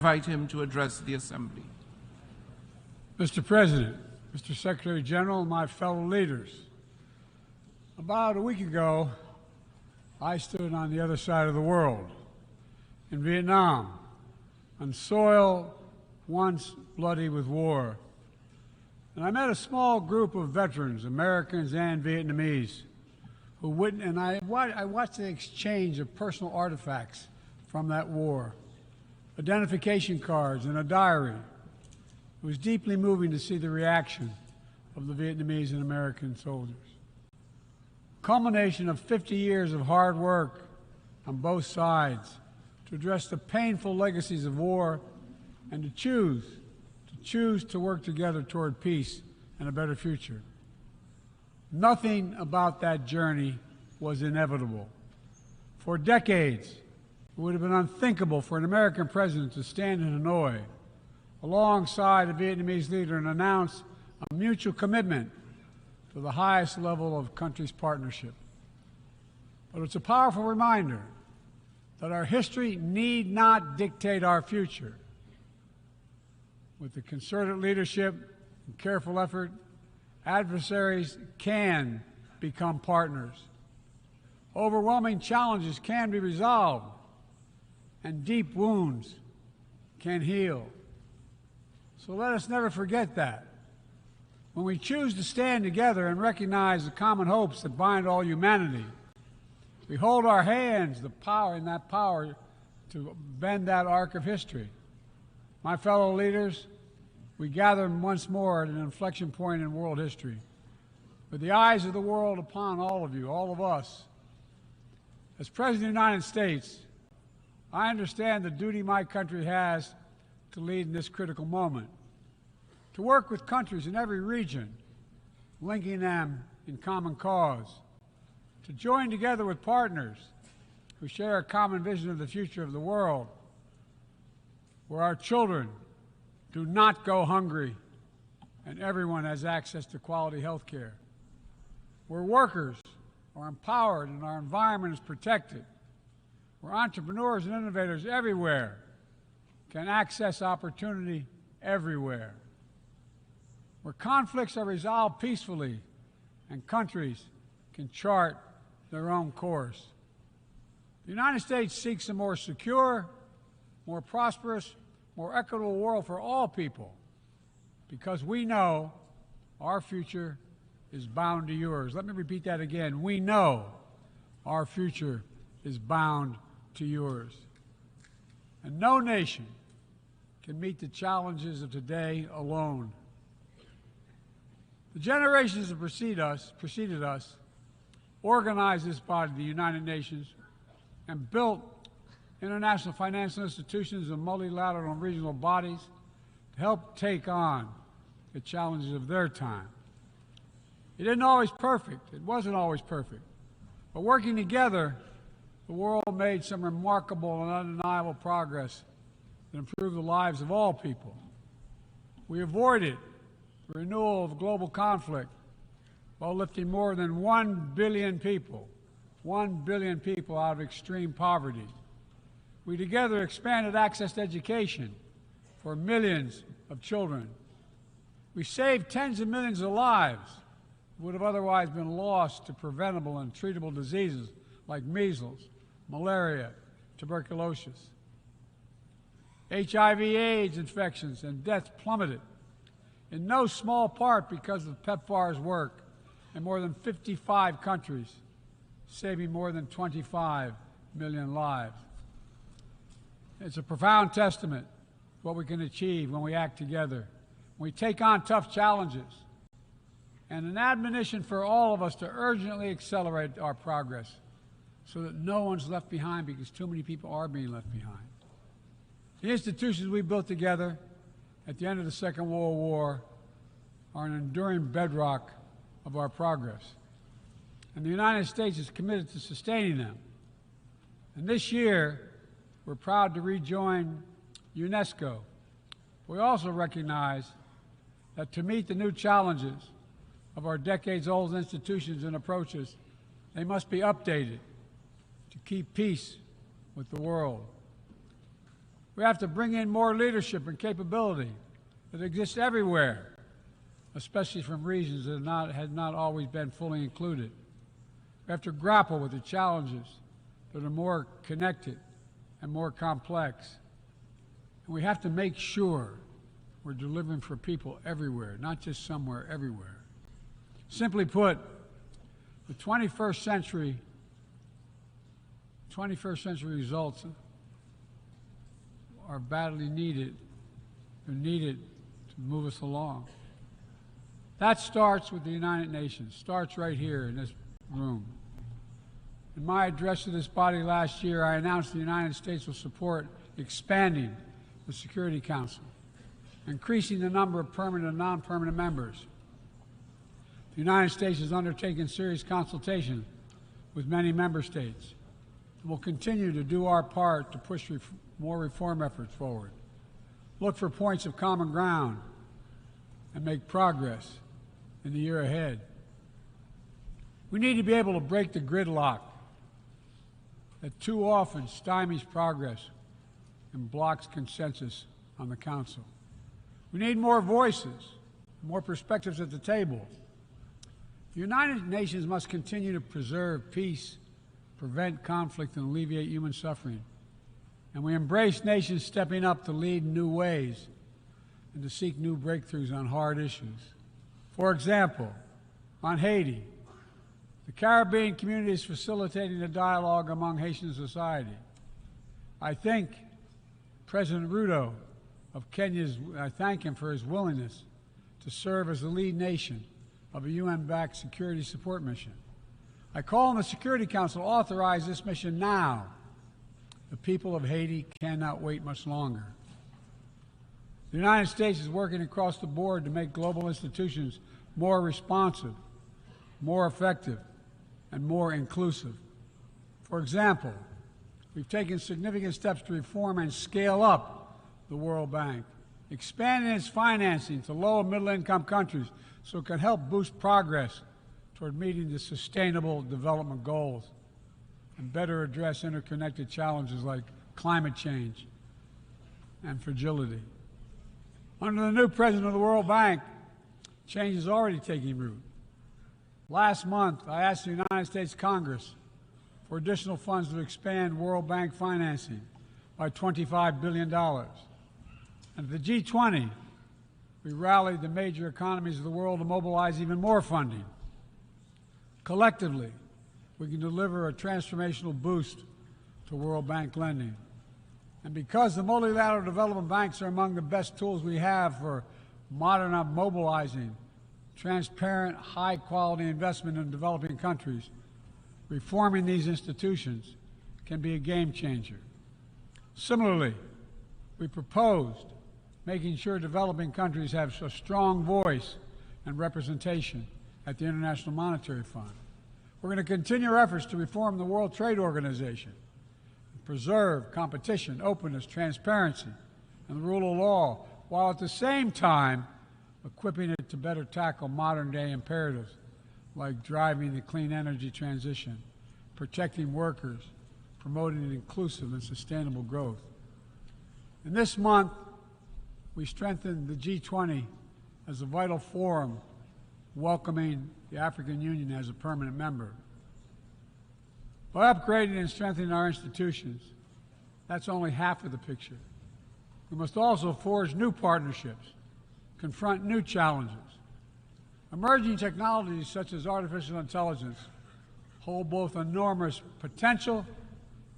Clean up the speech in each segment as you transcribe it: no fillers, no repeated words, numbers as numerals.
Invite him to address the Assembly. Mr. President, Mr. Secretary General, and my fellow leaders, about a week ago, I stood on the other side of the world, in Vietnam, on soil once bloody with war. And I met a small group of veterans, Americans and Vietnamese, and I watched the exchange of personal artifacts from that war, identification cards and a diary. It was deeply moving to see the reaction of the Vietnamese and American soldiers. Culmination of 50 years of hard work on both sides to address the painful legacies of war and to choose to work together toward peace and a better future. Nothing about that journey was inevitable. For decades, it would have been unthinkable for an American president to stand in Hanoi alongside a Vietnamese leader and announce a mutual commitment to the highest level of country's partnership. But it's a powerful reminder that our history need not dictate our future. With the concerted leadership and careful effort, adversaries can become partners. Overwhelming challenges can be resolved, and deep wounds can heal. So let us never forget that. When we choose to stand together and recognize the common hopes that bind all humanity, we hold our hands the power to bend that arc of history. My fellow leaders, we gather once more at an inflection point in world history, with the eyes of the world upon all of you, all of us. As President of the United States, I understand the duty my country has to lead in this critical moment, to work with countries in every region, linking them in common cause, to join together with partners who share a common vision of the future of the world, where our children do not go hungry and everyone has access to quality health care, where workers are empowered and our environment is protected, where entrepreneurs and innovators everywhere can access opportunity everywhere, where conflicts are resolved peacefully and countries can chart their own course. The United States seeks a more secure, more prosperous, more equitable world for all people, because we know our future is bound to yours. Let me repeat that again. We know our future is bound to yours. And no nation can meet the challenges of today alone. The generations that preceded us organized this body, the United Nations, and built international financial institutions and multilateral and regional bodies to help take on the challenges of their time. It wasn't always perfect. But working together, the world made some remarkable and undeniable progress that improved the lives of all people. We avoided the renewal of global conflict while lifting more than 1 billion people out of extreme poverty. We together expanded access to education for millions of children. We saved tens of millions of lives that would have otherwise been lost to preventable and treatable diseases like measles, malaria, tuberculosis. HIV/AIDS infections and deaths plummeted, in no small part because of PEPFAR's work in more than 55 countries, saving more than 25 million lives. It's a profound testament to what we can achieve when we act together, when we take on tough challenges, and an admonition for all of us to urgently accelerate our progress so that no one's left behind, because too many people are being left behind. The institutions we built together at the end of the Second World War are an enduring bedrock of our progress, and the United States is committed to sustaining them. And this year, we're proud to rejoin UNESCO. We also recognize that to meet the new challenges of our decades-old institutions and approaches, they must be updated to keep peace with the world. We have to bring in more leadership and capability that exists everywhere, especially from regions that had not always been fully included. We have to grapple with the challenges that are more connected and more complex. And we have to make sure we're delivering for people everywhere, not just somewhere, everywhere. Simply put, the 21st century results are badly needed. They're needed to move us along. That starts with the United Nations, starts right here in this room. In my address to this body last year, I announced the United States will support expanding the Security Council, increasing the number of permanent and non-permanent members. The United States has undertaken serious consultation with many member states and will continue to do our part to push more reform efforts forward, look for points of common ground, and make progress in the year ahead. We need to be able to break the gridlock that too often stymies progress and blocks consensus on the Council. We need more voices, more perspectives at the table. The United Nations must continue to preserve peace, prevent conflict, and alleviate human suffering. And we embrace nations stepping up to lead in new ways and to seek new breakthroughs on hard issues. For example, on Haiti, the Caribbean community is facilitating a dialogue among Haitian society. I thank President Ruto of Kenya, I thank him for his willingness to serve as the lead nation of a UN-backed security support mission. I call on the Security Council to authorize this mission now. The people of Haiti cannot wait much longer. The United States is working across the board to make global institutions more responsive, more effective, and more inclusive. For example, we've taken significant steps to reform and scale up the World Bank, expanding its financing to low and middle-income countries so it can help boost progress toward meeting the Sustainable Development Goals and better address interconnected challenges like climate change and fragility. Under the new president of the World Bank, change is already taking root. Last month, I asked the United States Congress for additional funds to expand World Bank financing by $25 billion. And at the G20, we rallied the major economies of the world to mobilize even more funding. Collectively, we can deliver a transformational boost to World Bank lending. And because the multilateral development banks are among the best tools we have for mobilizing transparent, high-quality investment in developing countries, reforming these institutions can be a game changer. Similarly, we proposed making sure developing countries have a strong voice and representation at the International Monetary Fund. We're going to continue our efforts to reform the World Trade Organization, preserve competition, openness, transparency, and the rule of law, while at the same time equipping it to better tackle modern-day imperatives like driving the clean energy transition, protecting workers, promoting inclusive and sustainable growth. And this month, we strengthened the G20 as a vital forum, welcoming the African Union as a permanent member. By upgrading and strengthening our institutions, that's only half of the picture. We must also forge new partnerships, confront new challenges. Emerging technologies such as artificial intelligence hold both enormous potential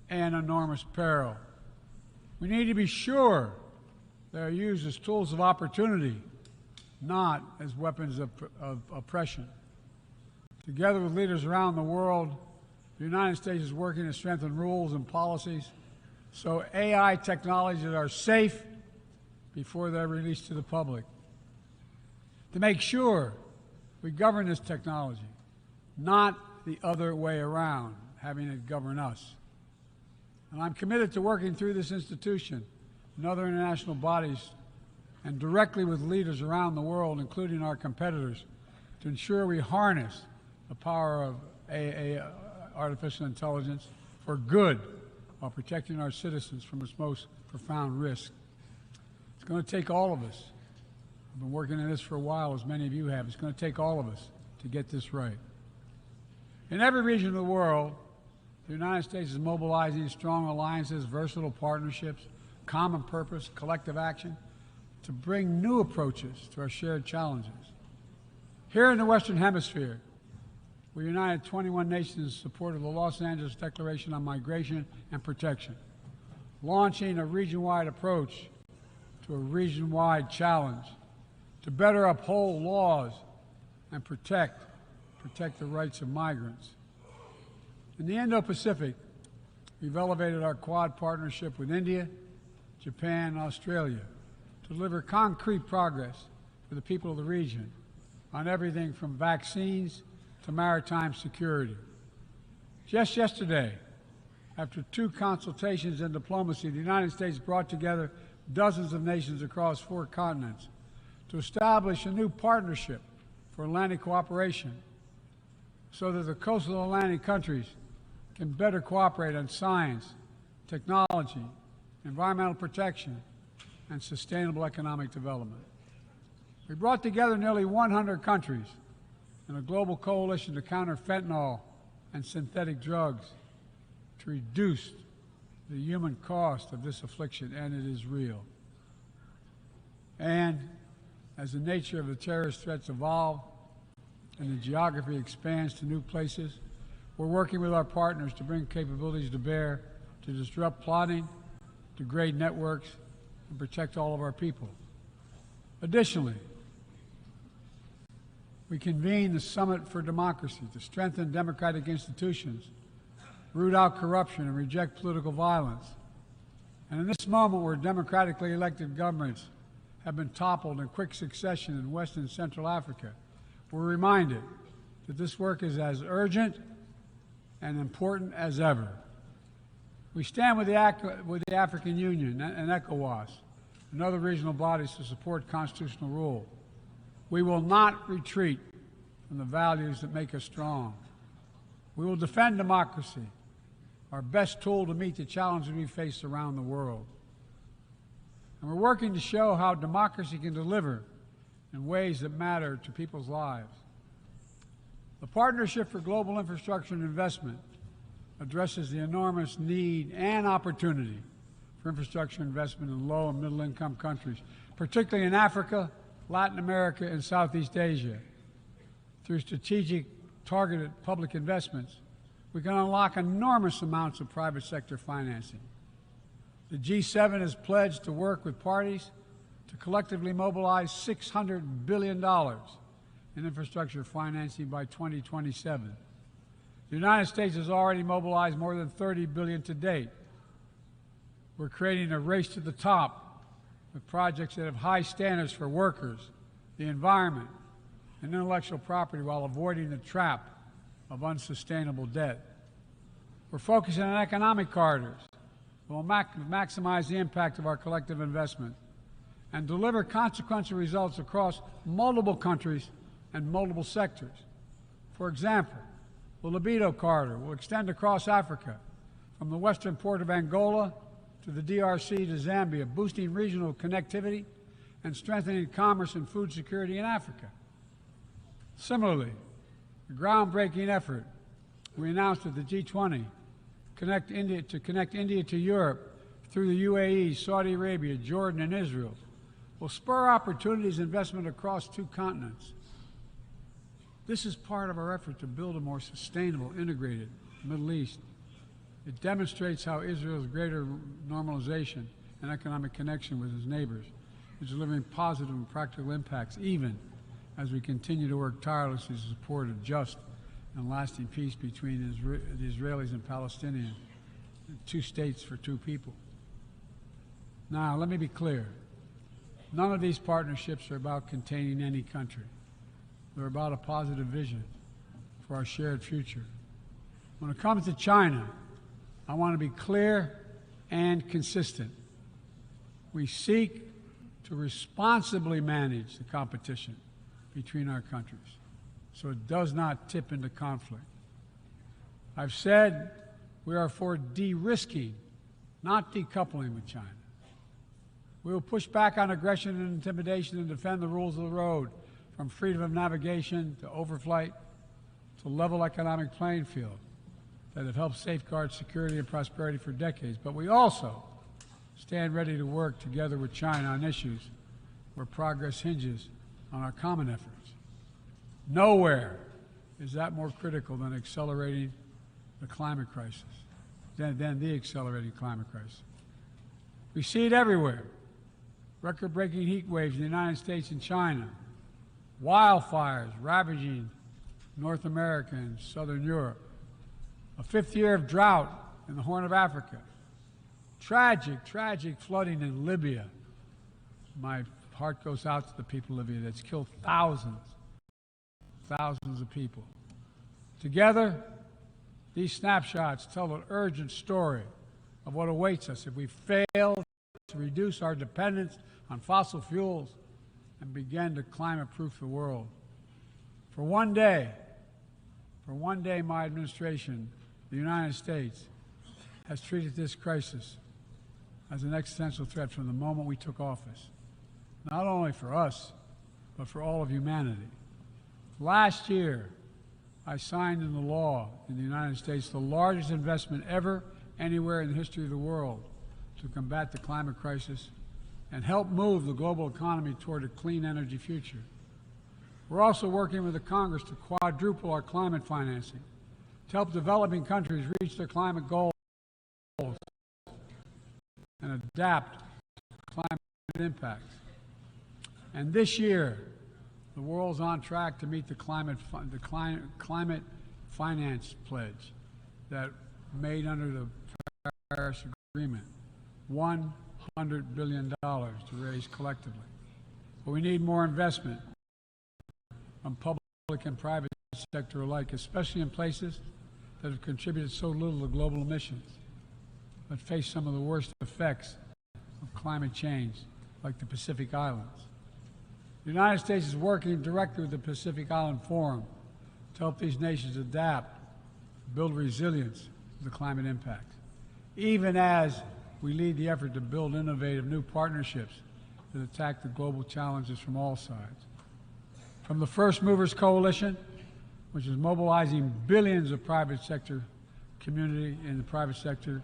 and enormous peril. We need to be sure they are used as tools of opportunity, not as weapons of oppression. Together with leaders around the world, the United States is working to strengthen rules and policies so AI technologies are safe before they're released to the public. To make sure we govern this technology, not the other way around, having it govern us. And I'm committed to working through this institution and other international bodies and directly with leaders around the world, including our competitors, to ensure we harness the power of artificial intelligence for good while protecting our citizens from its most profound risk. It's going to take all of us. I've been working on this for a while, as many of you have. It's going to take all of us to get this right. In every region of the world, the United States is mobilizing strong alliances, versatile partnerships, common purpose, collective action to bring new approaches to our shared challenges. Here in the Western Hemisphere, we united 21 nations in support of the Los Angeles Declaration on Migration and Protection, launching a region-wide approach to a region-wide challenge to better uphold laws and protect the rights of migrants. In the Indo-Pacific, we've elevated our Quad partnership with India, Japan, and Australia to deliver concrete progress for the people of the region on everything from vaccines to maritime security. Just yesterday, after 2 consultations in diplomacy, the United States brought together dozens of nations across 4 continents to establish a new partnership for Atlantic cooperation so that the coastal Atlantic countries can better cooperate on science, technology, environmental protection, and sustainable economic development. We brought together nearly 100 countries in a global coalition to counter fentanyl and synthetic drugs to reduce the human cost of this affliction, and it is real. And as the nature of the terrorist threats evolve and the geography expands to new places, we're working with our partners to bring capabilities to bear to disrupt plotting, degrade networks, and protect all of our people. Additionally, we convened the Summit for Democracy to strengthen democratic institutions, root out corruption, and reject political violence. And in this moment where democratically elected governments have been toppled in quick succession in West and Central Africa, we're reminded that this work is as urgent and important as ever. We stand with the African Union and ECOWAS and other regional bodies to support constitutional rule. We will not retreat from the values that make us strong. We will defend democracy, our best tool to meet the challenges we face around the world. And we're working to show how democracy can deliver in ways that matter to people's lives. The Partnership for Global Infrastructure and Investment addresses the enormous need and opportunity for infrastructure investment in low and middle income countries, particularly in Africa, Latin America, and Southeast Asia. Through strategic, targeted public investments, we can unlock enormous amounts of private sector financing. The G7 has pledged to work with parties to collectively mobilize $600 billion in infrastructure financing by 2027. The United States has already mobilized more than $30 billion to date. We're creating a race to the top with projects that have high standards for workers, the environment, and intellectual property while avoiding the trap of unsustainable debt. We're focusing on economic corridors that will maximize the impact of our collective investment and deliver consequential results across multiple countries and multiple sectors. For example, the Libido Corridor will extend across Africa from the western port of Angola to the DRC to Zambia, boosting regional connectivity and strengthening commerce and food security in Africa. Similarly, the groundbreaking effort we announced at the G20 to connect India to Europe through the UAE, Saudi Arabia, Jordan, and Israel will spur opportunities and investment across 2 continents. This is part of our effort to build a more sustainable, integrated Middle East. It demonstrates how Israel's greater normalization and economic connection with its neighbors is delivering positive and practical impacts, even as we continue to work tirelessly to support a just and lasting peace between the Israelis and Palestinians, 2 states for 2 people. Now, let me be clear. None of these partnerships are about containing any country. They're about a positive vision for our shared future. When it comes to China, I want to be clear and consistent. We seek to responsibly manage the competition between our countries so it does not tip into conflict. I've said we are for de-risking not decoupling with China. We will push back on aggression and intimidation and defend the rules of the road, from freedom of navigation to overflight to level economic playing field that have helped safeguard security and prosperity for decades. But we also stand ready to work together with China on issues where progress hinges on our common efforts. Nowhere is that more critical than accelerating the climate crisis, than the accelerating climate crisis. We see it everywhere. Record-breaking heat waves in the United States and China, wildfires ravaging North America and Southern Europe, a fifth year of drought in the Horn of Africa, tragic, tragic flooding in Libya. My heart goes out to the people of Libya. That's killed thousands of people. Together, these snapshots tell an urgent story of what awaits us if we fail to reduce our dependence on fossil fuels and begin to climate-proof the world. For one day, my administration, the United States, has treated this crisis as an existential threat from the moment we took office, not only for us, but for all of humanity. Last year, I signed into law in the United States the largest investment ever anywhere in the history of the world to combat the climate crisis and help move the global economy toward a clean energy future. We're also working with the Congress to quadruple our climate financing to help developing countries reach their climate goals and adapt to climate impacts. And this year, the world's on track to meet the climate finance pledge that made under the Paris Agreement, $100 billion to raise collectively. But we need more investment from public and private sector alike, especially in places that have contributed so little to global emissions, but face some of the worst effects of climate change, like the Pacific Islands. The United States is working directly with the Pacific Island Forum to help these nations adapt, build resilience to the climate impacts, even as we lead the effort to build innovative new partnerships that attack the global challenges from all sides. From the First Movers Coalition, which is mobilizing billions of private sector community and the private sector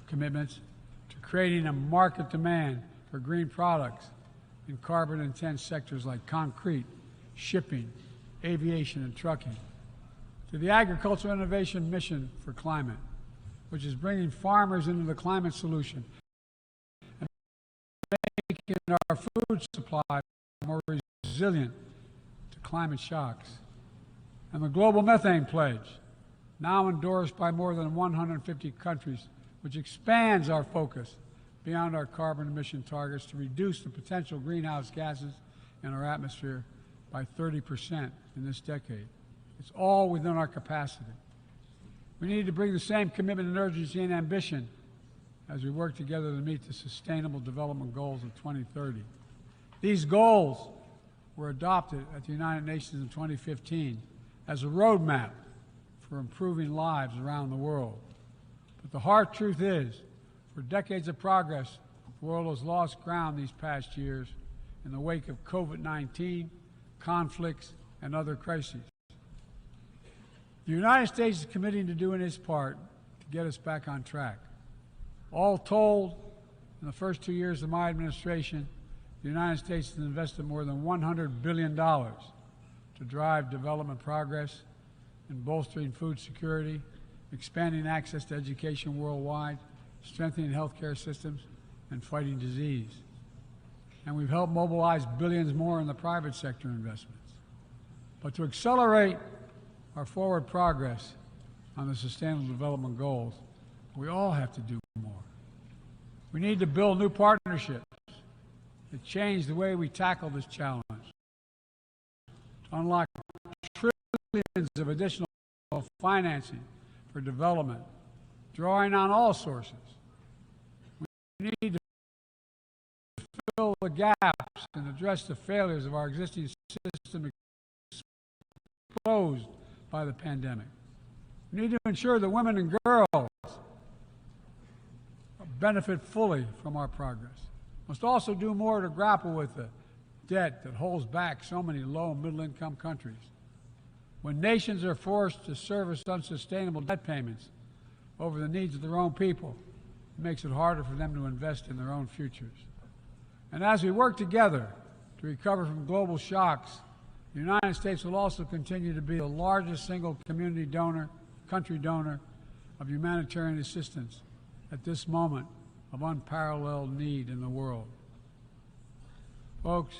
commitments, to creating a market demand for green products in carbon-intense sectors like concrete, shipping, aviation, and trucking, to the Agricultural Innovation Mission for Climate, which is bringing farmers into the climate solution and making our food supply more resilient to climate shocks, and the Global Methane Pledge, now endorsed by more than 150 countries, which expands our focus beyond our carbon emission targets to reduce the potential greenhouse gases in our atmosphere by 30% in this decade. It's all within our capacity. We need to bring the same commitment and urgency and ambition as we work together to meet the Sustainable Development Goals of 2030. These goals were adopted at the United Nations in 2015 as a roadmap for improving lives around the world. But the hard truth is, for decades of progress, the world has lost ground these past years in the wake of COVID-19, conflicts, and other crises. The United States is committing to doing its part to get us back on track. All told, in the first 2 years of my administration, the United States has invested more than $100 billion to drive development progress in bolstering food security, expanding access to education worldwide, strengthening healthcare systems, and fighting disease. And we've helped mobilize billions more in the private sector investments. But to accelerate our forward progress on the Sustainable Development Goals, we all have to do more. We need to build new partnerships that change the way we tackle this challenge, to unlock trillions of additional financing for development, drawing on all sources. We need to fill the gaps and address the failures of our existing system exposed by the pandemic. We need to ensure that women and girls benefit fully from our progress. Must also do more to grapple with the debt that holds back so many low and middle-income countries. When nations are forced to service unsustainable debt payments over the needs of their own people, it makes it harder for them to invest in their own futures. And as we work together to recover from global shocks, the United States will also continue to be the largest single country donor of humanitarian assistance at this moment of unparalleled need in the world. Folks,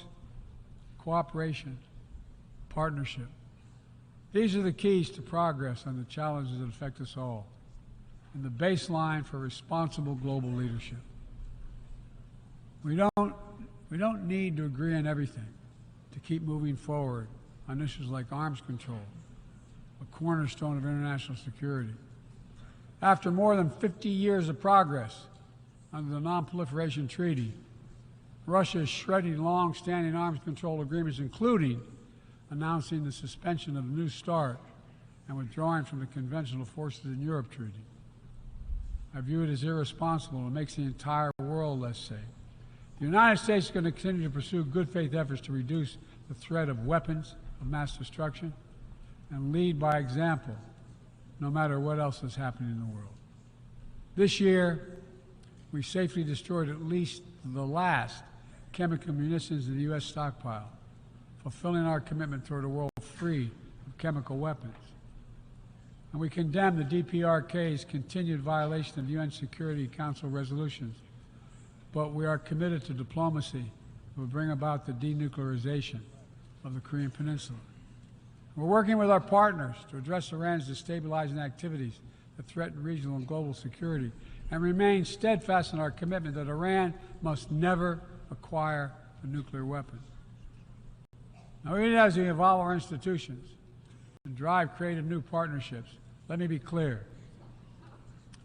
cooperation, partnership, these are the keys to progress on the challenges that affect us all, and the baseline for responsible global leadership. We don't need to agree on everything to keep moving forward on issues like arms control, a cornerstone of international security. After more than 50 years of progress under the Non-Proliferation Treaty, Russia is shredding long-standing arms control agreements, including announcing the suspension of the New START and withdrawing from the Conventional Forces in Europe Treaty. I view it as irresponsible and makes the entire world less safe. The United States is going to continue to pursue good faith efforts to reduce the threat of weapons of mass destruction and lead by example, no matter what else is happening in the world. This year, we safely destroyed at least the last chemical munitions in the U.S. stockpile, fulfilling our commitment toward a world free of chemical weapons. And we condemn the DPRK's continued violation of UN Security Council resolutions, but we are committed to diplomacy that will bring about the denuclearization of the Korean Peninsula. We're working with our partners to address Iran's destabilizing activities that threaten regional and global security, and remain steadfast in our commitment that Iran must never acquire a nuclear weapon. Now, even as we evolve our institutions and drive creative new partnerships, let me be clear.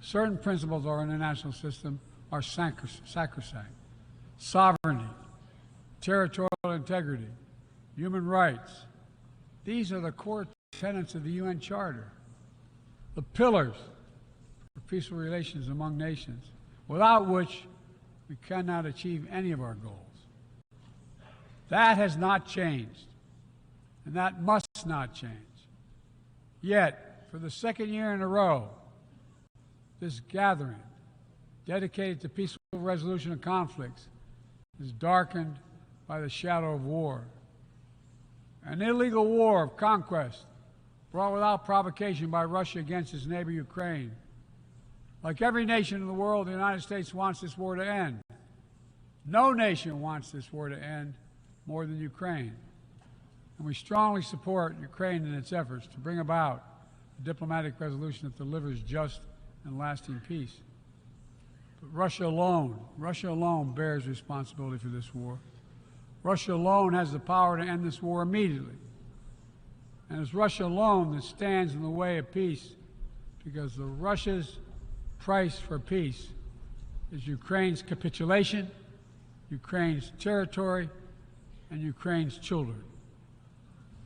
Certain principles of our international system are sacrosanct. Sovereignty, territorial integrity, human rights. These are the core tenets of the UN Charter, the pillars for peaceful relations among nations, without which we cannot achieve any of our goals. That has not changed, and that must not change. Yet, for the second year in a row, this gathering, dedicated to peaceful resolution of conflicts, is darkened by the shadow of war. An illegal war of conquest brought without provocation by Russia against its neighbor Ukraine. Like every nation in the world, the United States wants this war to end. No nation wants this war to end more than Ukraine. And we strongly support Ukraine in its efforts to bring about a diplomatic resolution that delivers just and lasting peace. But Russia alone bears responsibility for this war. Russia alone has the power to end this war immediately. And it's Russia alone that stands in the way of peace, because Russia's price for peace is Ukraine's capitulation, Ukraine's territory, and Ukraine's children.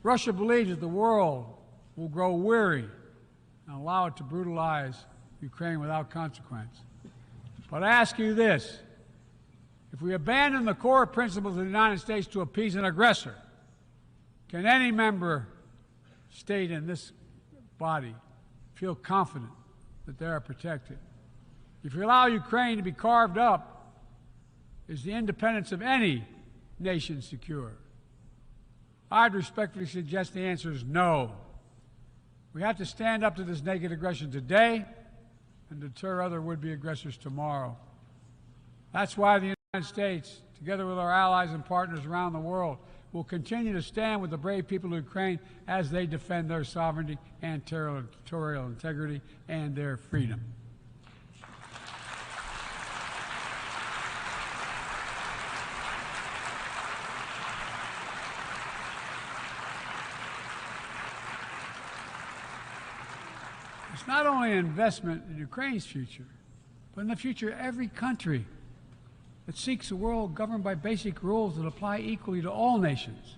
Russia believes that the world will grow weary and allow it to brutalize Ukraine without consequence. But I ask you this: if we abandon the core principles of the United States to appease an aggressor, can any member state in this body feel confident that they are protected? If we allow Ukraine to be carved up, is the independence of any nation secure? I'd respectfully suggest the answer is no. We have to stand up to this naked aggression today and deter other would-be aggressors tomorrow. That's why the United States, together with our allies and partners around the world, will continue to stand with the brave people of Ukraine as they defend their sovereignty and territorial integrity and their freedom. It's not only an investment in Ukraine's future, but in the future of every country that seeks a world governed by basic rules that apply equally to all nations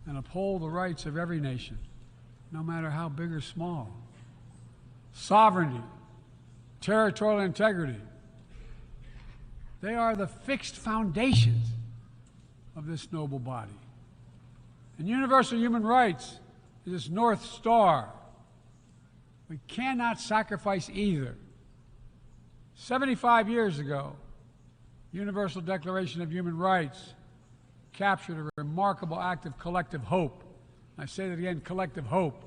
and uphold the rights of every nation, no matter how big or small. Sovereignty, territorial integrity, They are the fixed foundations of this noble body. And universal human rights is its North Star. We cannot sacrifice either. 75 years ago, the Universal Declaration of Human Rights captured a remarkable act of collective hope. I say that again, collective hope.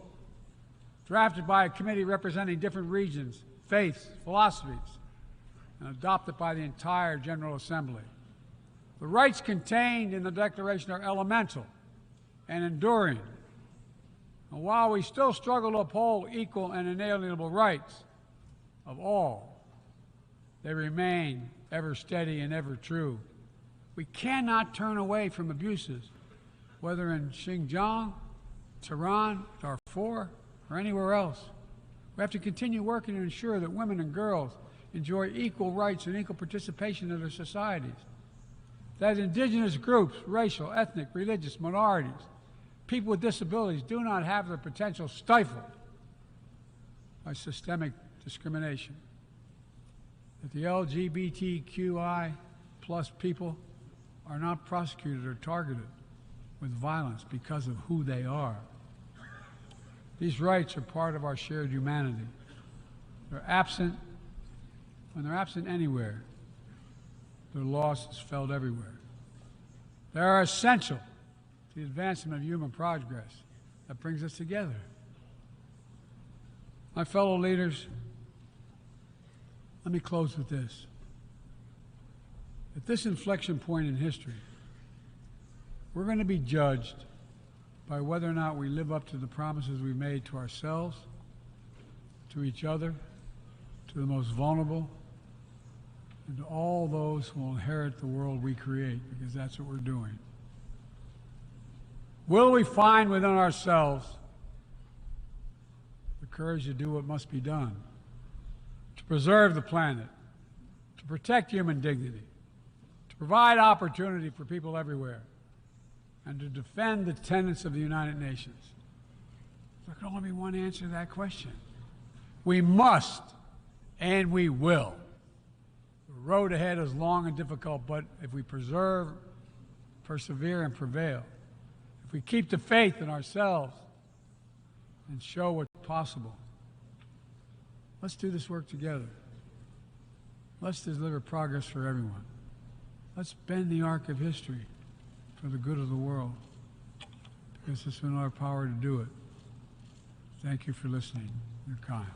Drafted by a committee representing different regions, faiths, philosophies, and adopted by the entire General Assembly. The rights contained in the Declaration are elemental and enduring. And while we still struggle to uphold equal and inalienable rights of all, they remain ever steady and ever true. We cannot turn away from abuses, whether in Xinjiang, Tehran, Darfur, or anywhere else. We have to continue working to ensure that women and girls enjoy equal rights and equal participation in their societies, that indigenous groups, racial, ethnic, religious minorities, people with disabilities do not have their potential stifled by systemic discrimination, that the LGBTQI plus people are not prosecuted or targeted with violence because of who they are. These rights are part of our shared humanity. They're absent. When they're absent anywhere, their loss is felt everywhere. They are essential to the advancement of human progress that brings us together. My fellow leaders, let me close with this. At this inflection point in history, we're going to be judged by whether or not we live up to the promises we made to ourselves, to each other, to the most vulnerable, and to all those who will inherit the world we create, because that's what we're doing. Will we find within ourselves the courage to do what must be done, to preserve the planet, to protect human dignity, to provide opportunity for people everywhere, and to defend the tenets of the United Nations? There can only be one answer to that question. We must, and we will. The road ahead is long and difficult, but if we persevere and prevail, if we keep the faith in ourselves and show what's possible, let's do this work together. Let's deliver progress for everyone. Let's bend the arc of history for the good of the world, because it's in our power to do it. Thank you for listening. You're kind.